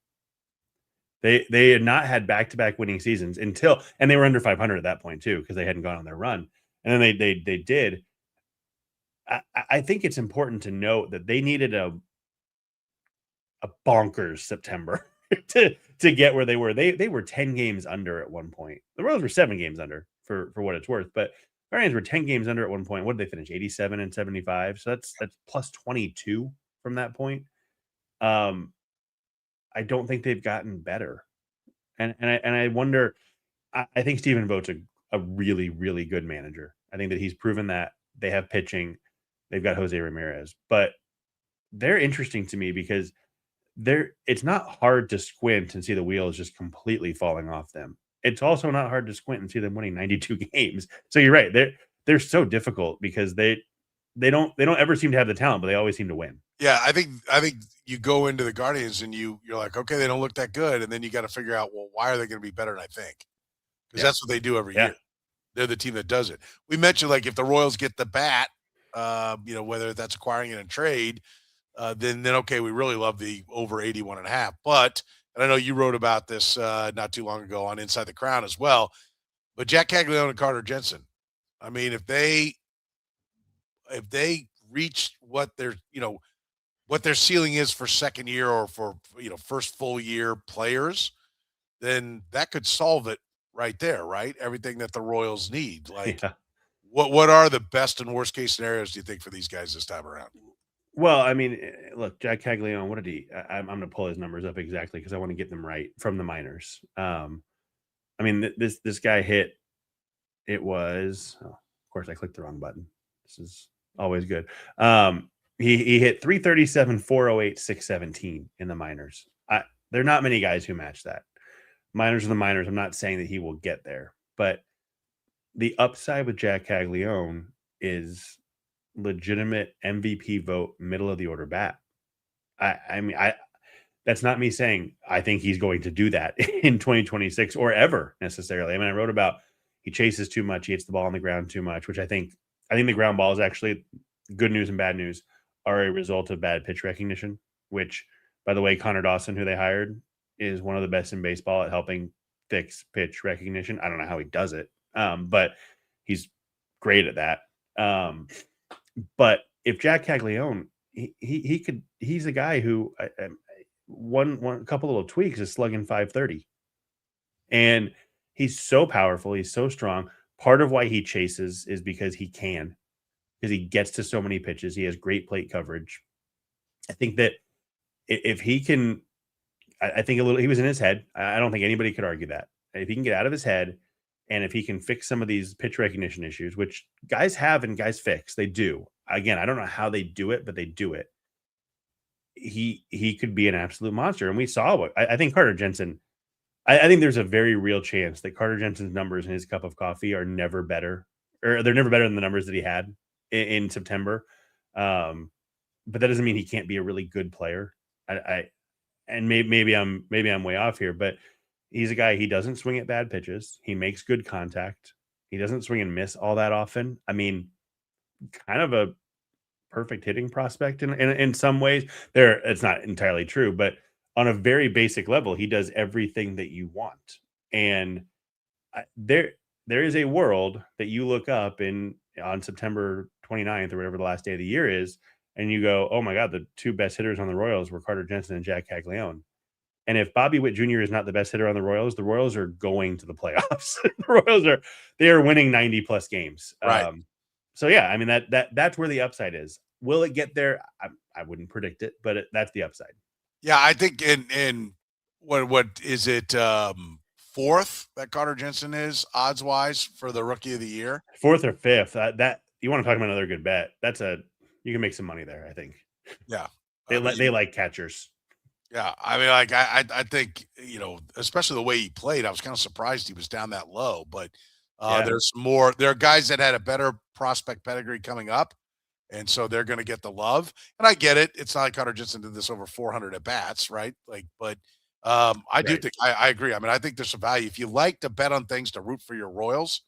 They had not had back-to-back winning seasons and they were under 500 at that point too, because they hadn't gone on their run. And then they did. I think it's important to note that they needed a bonkers September to get where they were. They were 10 games under at one point. The Royals were 7 games under for what it's worth, but Guardians were 10 games under at one point. What did they finish? 87 and 75. So that's plus 22 from that point. I don't think they've gotten better. And I wonder, I think Stephen Vogt's a really, really good manager. I think that he's proven that. They have pitching. They've got Jose Ramirez. But they're interesting to me because it's not hard to squint and see the wheels just completely falling off them. It's also not hard to squint and see them winning 92 games. So you're right. They're so difficult because they don't ever seem to have the talent, but they always seem to win. Yeah, I think you go into the Guardians and you're like, okay, they don't look that good, and then you got to figure out, well, why are they going to be better than I think? Because that's what they do every year. They're the team that does it. We mentioned like if the Royals get the bat, whether that's acquiring it in trade, then okay, we really love the over 81.5. But and I know you wrote about this not too long ago on Inside the Crown as well. But Jack Caglianone and Carter Jensen, I mean, if they reach what their ceiling is for second year or for first full year players, then that could solve it right there, right? Everything that the Royals need. Like, what are the best and worst case scenarios do you think for these guys this time around? Well, I mean, look, Jack Caglianone, what did he? I'm going to pull his numbers up exactly because I want to get them right from the minors. I mean, this guy hit. It was, of course, I clicked the wrong button. This is always good. He hit 337, 408, 617 in the minors. There are not many guys who match that. Minors are the minors. I'm not saying that he will get there, but the upside with Jack Caglianone is legitimate MVP vote, middle of the order bat. I mean, that's not me saying I think he's going to do that in 2026 or ever necessarily. I mean, I wrote about he chases too much, he hits the ball on the ground too much, which I think the ground ball is actually good news and bad news are a result of bad pitch recognition, which, by the way, Connor Dawson, who they hired, is one of the best in baseball at helping fix pitch recognition. I don't know how he does it, but he's great at that. But if Jack Caglianone, he's a guy who one couple little tweaks is slugging 530, and he's so powerful, he's so strong. Part of why he chases is because he gets to so many pitches. He has great plate coverage. I think that if he can, I think he was in his head. I don't think anybody could argue that. If he can get out of his head, and if he can fix some of these pitch recognition issues, which guys have and guys fix, they do. Again, I don't know how they do it, but they do it. He could be an absolute monster. And we saw what I think Carter Jensen, I think there's a very real chance that Carter Jensen's numbers in his cup of coffee are never better, or they're never better than the numbers that he had in September. But that doesn't mean he can't be a really good player. And maybe I'm way off here, but he's a guy, he doesn't swing at bad pitches. He makes good contact. He doesn't swing and miss all that often. I mean, kind of a perfect hitting prospect in some ways. It's not entirely true, but on a very basic level, he does everything that you want. And there is a world that you look up on September 29th or whatever the last day of the year is, and you go, oh my God, the two best hitters on the Royals were Carter Jensen and Jack Caglianone. And if Bobby Witt Jr. is not the best hitter on the Royals are going to the playoffs. The Royals are winning 90 plus games. Right. So yeah, I mean that's where the upside is. Will it get there? I wouldn't predict it, but that's the upside. Yeah, I think in what is it, fourth that Carter Jensen is odds wise for the rookie of the year? Fourth or fifth. That you want to talk about another good bet? You can make some money there. I think. Yeah, they like catchers. Yeah, I mean, like I think, especially the way he played, I was kind of surprised he was down that low. But there's more. There are guys that had a better prospect pedigree coming up, and so they're going to get the love. And I get it. It's not like Carter Jensen did this over 400 at bats, right? But I do think I agree. I mean, I think there's some value if you like to bet on things to root for your Royals,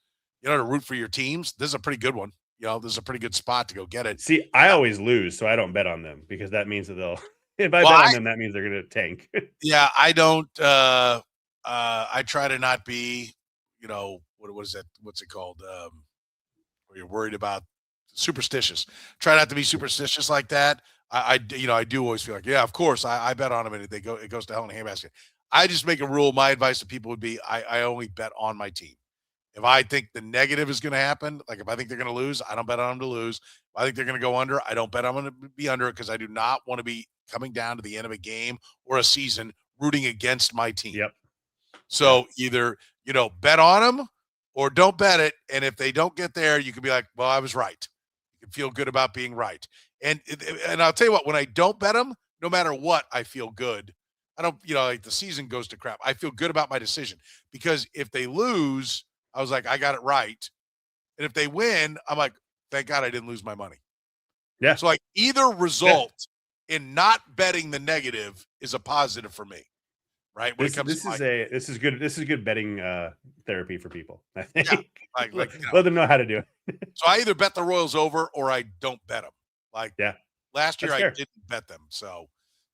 to root for your teams. This is a pretty good one. This is a pretty good spot to go get it. See, I always lose, so I don't bet on them because that means that they'll. If I bet on them, that means they're going to tank. Yeah, I don't. I try to not be, what is that? What's it called? Where you're worried about superstitious. Try not to be superstitious like that. I do always feel like, yeah, of course, I bet on them and it goes to hell in a handbasket. I just make a rule. My advice to people would be, I only bet on my team. If I think the negative is going to happen, like if I think they're going to lose, I don't bet on them to lose. If I think they're going to go under, I don't bet I'm going to be under it because I do not want to be coming down to the end of a game or a season rooting against my team. Yep. So either, bet on them or don't bet it. And if they don't get there, you can be like, well, I was right. You can feel good about being right. And I'll tell you what, when I don't bet them, no matter what, I feel good. I don't, like the season goes to crap. I feel good about my decision because if they lose, I was like, I got it right. And if they win, I'm like, thank God I didn't lose my money. Yeah. So like either result in not betting the negative is a positive for me. Right. When this is good betting therapy for people. I think. Yeah, let them know how to do it. So I either bet the Royals over or I don't bet them. Last year I didn't bet them. So,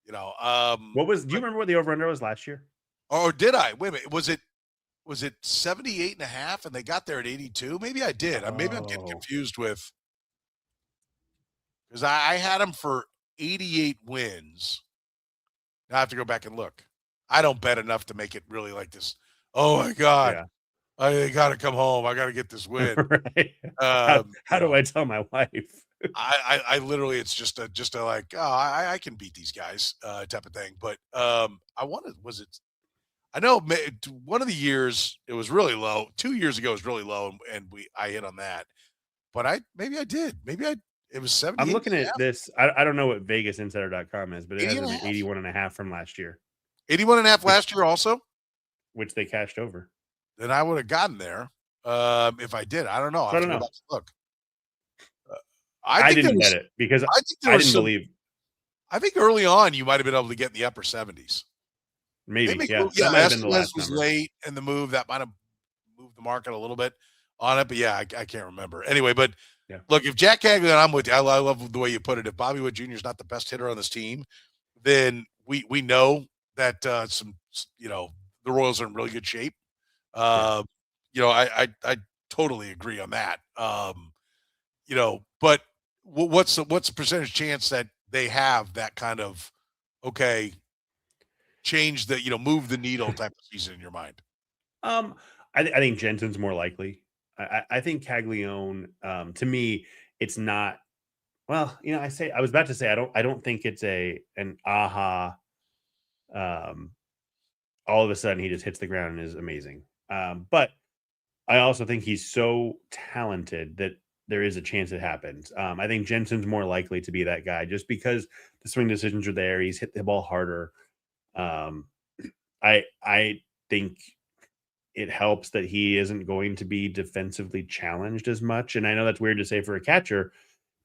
do you remember what the over-under was last year? Or did I? Wait a minute. Was it 78.5 and they got there at 82? Maybe I did. Maybe I'm getting confused with, because I had them for 88 wins. Now I have to go back and look. I don't bet enough to make it really like this. Oh my God. Yeah. I got to come home. I got to get this win. Right. How do I tell my wife? I literally, it's just a like, I can beat these guys type of thing. But I know one of the years it was really low. 2 years ago it was really low, and I hit on that. But maybe I did. It was 70. I'm looking at this. I don't know what VegasInsider.com is, but it has an 81.5 from last year. 81.5 last year also, which they cashed over. Then I would have gotten there. If I did, I don't know. So I don't know. Back to look. I didn't bet it because I didn't believe. I think early on you might have been able to get in the upper 70s. Maybe, yeah. Yeah, that might have been the last was number. late in the move. That might have moved the market a little bit on it, but yeah, I can't remember. Anyway, but look, if Jack Caglianone, I'm with you. I love the way you put it. If Bobby Witt Jr. is not the best hitter on this team, then we know that the Royals are in really good shape. I totally agree on that. But what's the percentage chance that they have that kind of change the move the needle type of season in your mind? I think Jensen's more likely. I think Caglianone, to me, it's not. Well, I was about to say I don't think it's an aha. All of a sudden he just hits the ground and is amazing. But I also think he's so talented that there is a chance it happens. I think Jensen's more likely to be that guy just because the swing decisions are there. He's hit the ball harder. I think it helps that he isn't going to be defensively challenged as much. And I know that's weird to say for a catcher,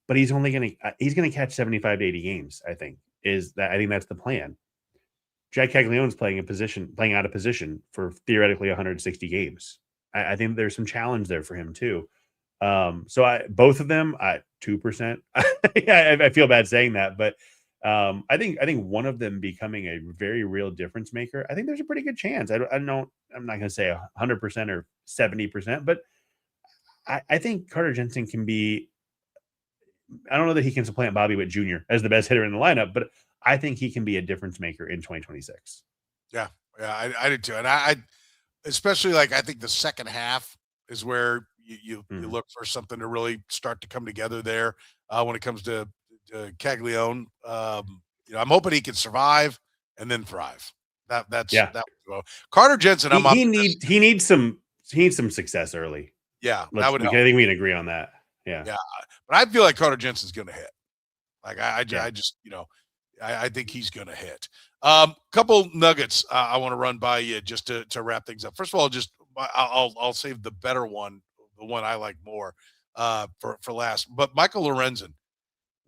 but he's going to catch 75 to 80 games. I think that's the plan. Jack Caglianone's playing out of position for theoretically 160 games. I think there's some challenge there for him too. So both of them, 2%. I feel bad saying that, but I think one of them becoming a very real difference maker. I think there's a pretty good chance. I don't know. I'm not going to say 100% or 70%, but I think Carter Jensen can be. I don't know that he can supplant Bobby Witt Jr. as the best hitter in the lineup, but I think he can be a difference maker in 2026. Yeah, I did too, and I especially I think the second half is where you look for something to really start to come together there when it comes to Caglianone. I'm hoping he can survive and then thrive. That's Carter Jensen. He needs some success early. Yeah, I think we can agree on that. Yeah, but I feel like Carter Jensen's going to hit. I think he's going to hit. Couple nuggets I want to run by you just to wrap things up. First of all, I'll save the better one, the one I like more for last. But Michael Lorenzen,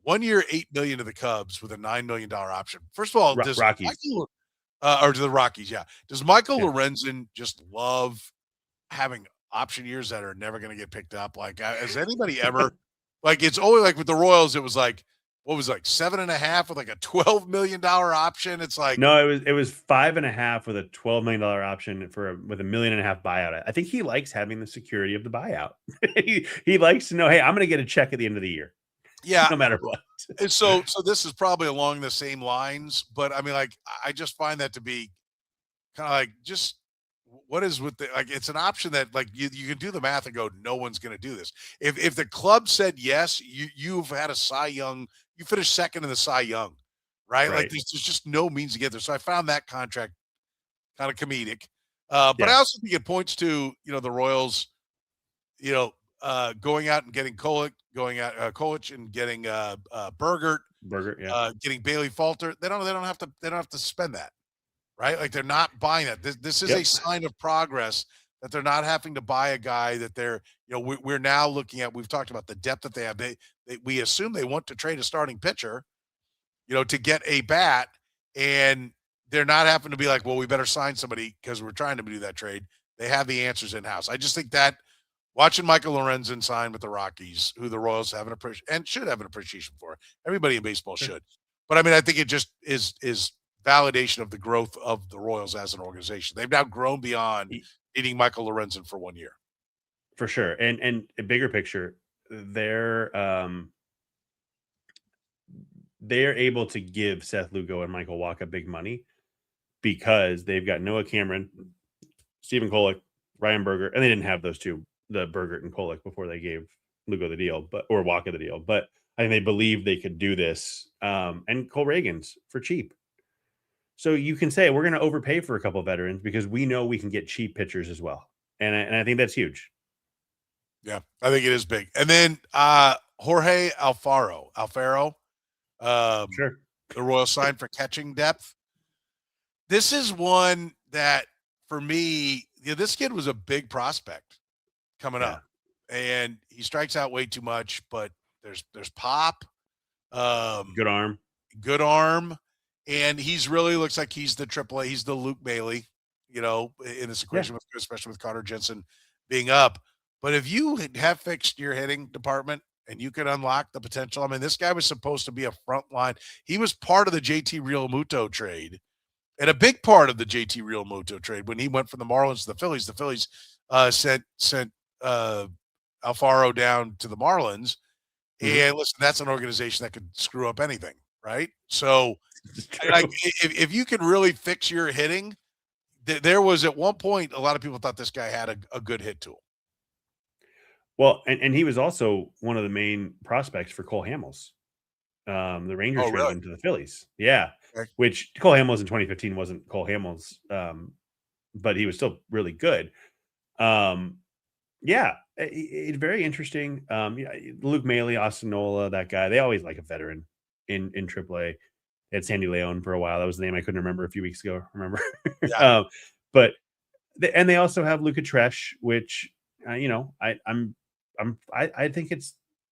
1 year, $8 million to the Cubs with a $9 million option. First of all, does Rockies or to the Rockies? Yeah. Does Michael Lorenzen just love having option years that are never going to get picked up? Has anybody ever it's always with the Royals? It was what was 7.5 with a $12 million option? It's no, it was 5.5 with a $12 million option with $1.5 million buyout. I think he likes having the security of the buyout. he likes to know, hey, I'm going to get a check at the end of the year. Yeah, no matter what. And so this is probably along the same lines, but I mean, I just find that to be kind of just what is with the it's an option that you can do the math and go, no one's going to do this. If the club said yes, you've had a Cy Young, you finished second in the Cy Young, right? There's just no means to get there. So I found that contract kind of comedic, but I also think it points to the Royals, going out and getting Kolich, and getting Bergert, getting Bailey Falter. They don't have to spend that. Right? They're not buying that. This is a sign of progress that they're not having to buy a guy that they're, we're now looking at. We've talked about the depth that they have. We assume they want to trade a starting pitcher, to get a bat, and they're not having to be well, we better sign somebody because we're trying to do that trade. They have the answers in house. I just think that watching Michael Lorenzen sign with the Rockies, who the Royals have and should have an appreciation for, everybody in baseball should. But I mean, I think it just is validation of the growth of the Royals as an organization. They've now grown beyond needing Michael Lorenzen for 1 year. For sure. And a bigger picture, they're able to give Seth Lugo and Michael Wacha big money because they've got Noah Cameron, Stephen Kolich, Ryan Berger, and they didn't have those two, the Berger and Kolich, before they gave Lugo the deal, or Wacha the deal. But I think they believed they could do this. And Cole Reagans for cheap. So you can say we're going to overpay for a couple of veterans because we know we can get cheap pitchers as well. And I think that's huge. Yeah, I think it is big. And then Jorge Alfaro, sure, the Royals signed for catching depth. This is one that, for me, this kid was a big prospect coming Yeah. up, and he strikes out way too much. But there's pop, Good arm. good arm, and he's really looks like he's the AAA. He's the Luke Bailey, in this equation, especially with Connor Jensen being up. But if you have fixed your hitting department and you could unlock the potential, I mean, this guy was supposed to be a front line. He was part of the JT Realmuto trade, and a big part of the JT Realmuto trade when he went from the Marlins to the Phillies. The Phillies sent Alfaro down to the Marlins. And listen, that's an organization that could screw up anything, right? So, like, if you can really fix your hitting, there was at one point a lot of people thought this guy had a good hit tool. Well, and he was also one of the main prospects for Cole Hamels. The Rangers traded really? him to the Phillies. Yeah. Okay. Which Cole Hamels in 2015 wasn't Cole Hamels, but he was still really good. Yeah, it's very interesting. Luke Maley, Austin Nola, that guy, they always like a veteran in AAA. They had Sandy Leon for a while. That was the name I couldn't remember a few weeks ago. Remember? Yeah. But they also have Luca Tresh, which I think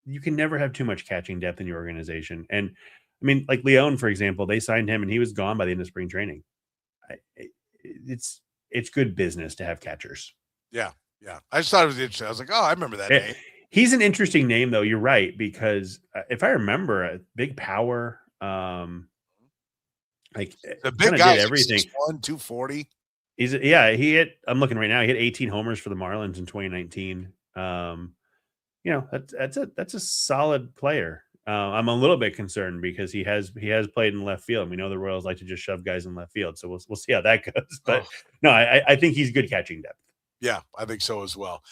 you can never have too much catching depth in your organization. And I mean, like Leon, for example, they signed him and he was gone by the end of spring training. It's good business to have catchers. Yeah. I just thought it was interesting. I was like, oh, I remember that name. He's an interesting name, though. You're right, because if I remember, big power, like the big guy, did everything. 6'1", 240. He hit. I'm looking right now. He hit 18 homers for the Marlins in 2019. That's a solid player. I'm a little bit concerned because he has played in left field. We know the Royals like to just shove guys in left field, so we'll see how that goes. But no, I think he's good catching depth. Yeah, I think so as well.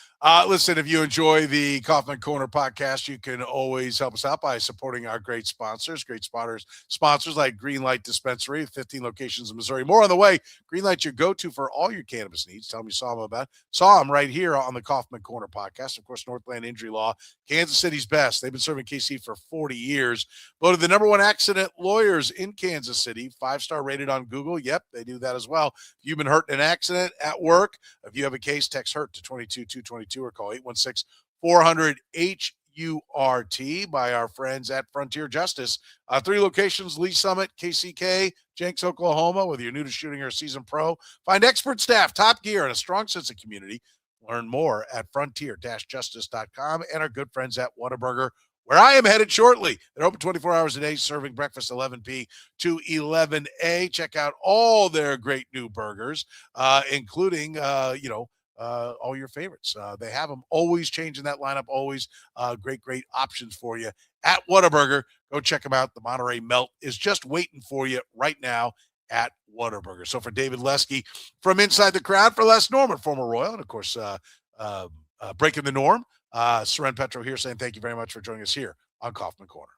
Listen, if you enjoy the Kaufman Corner podcast, you can always help us out by supporting our great sponsors like Greenlight Dispensary, 15 locations in Missouri. More on the way. Greenlight's your go-to for all your cannabis needs. Tell them you saw them right here on the Kaufman Corner podcast. Of course, Northland Injury Law, Kansas City's best. They've been serving KC for 40 years. Voted the #1 accident lawyers in Kansas City, 5-star rated on Google. Yep, they do that as well. If you've been hurt in an accident at work, if you have a case, text HURT to 22222 or call 816-400-HURT by our friends at Frontier Justice. 3 locations: Lee Summit, KCK, Jenks, Oklahoma. Whether you're new to shooting or a seasoned pro, find expert staff, top gear, and a strong sense of community. Learn more at frontier-justice.com and our good friends at Whataburger, where I am headed shortly. They're open 24 hours a day, serving breakfast 11 p to 11 a. Check out all their great new burgers, including, all your favorites. They have them always changing that lineup, always great options for you at Whataburger. Go check them out. The Monterey Melt is just waiting for you right now at Whataburger. So for David Lesky from Inside the Crowd, for Les Norman, former Royal, and of course, breaking the norm, Soren Petro here saying thank you very much for joining us here on Kaufman Corner.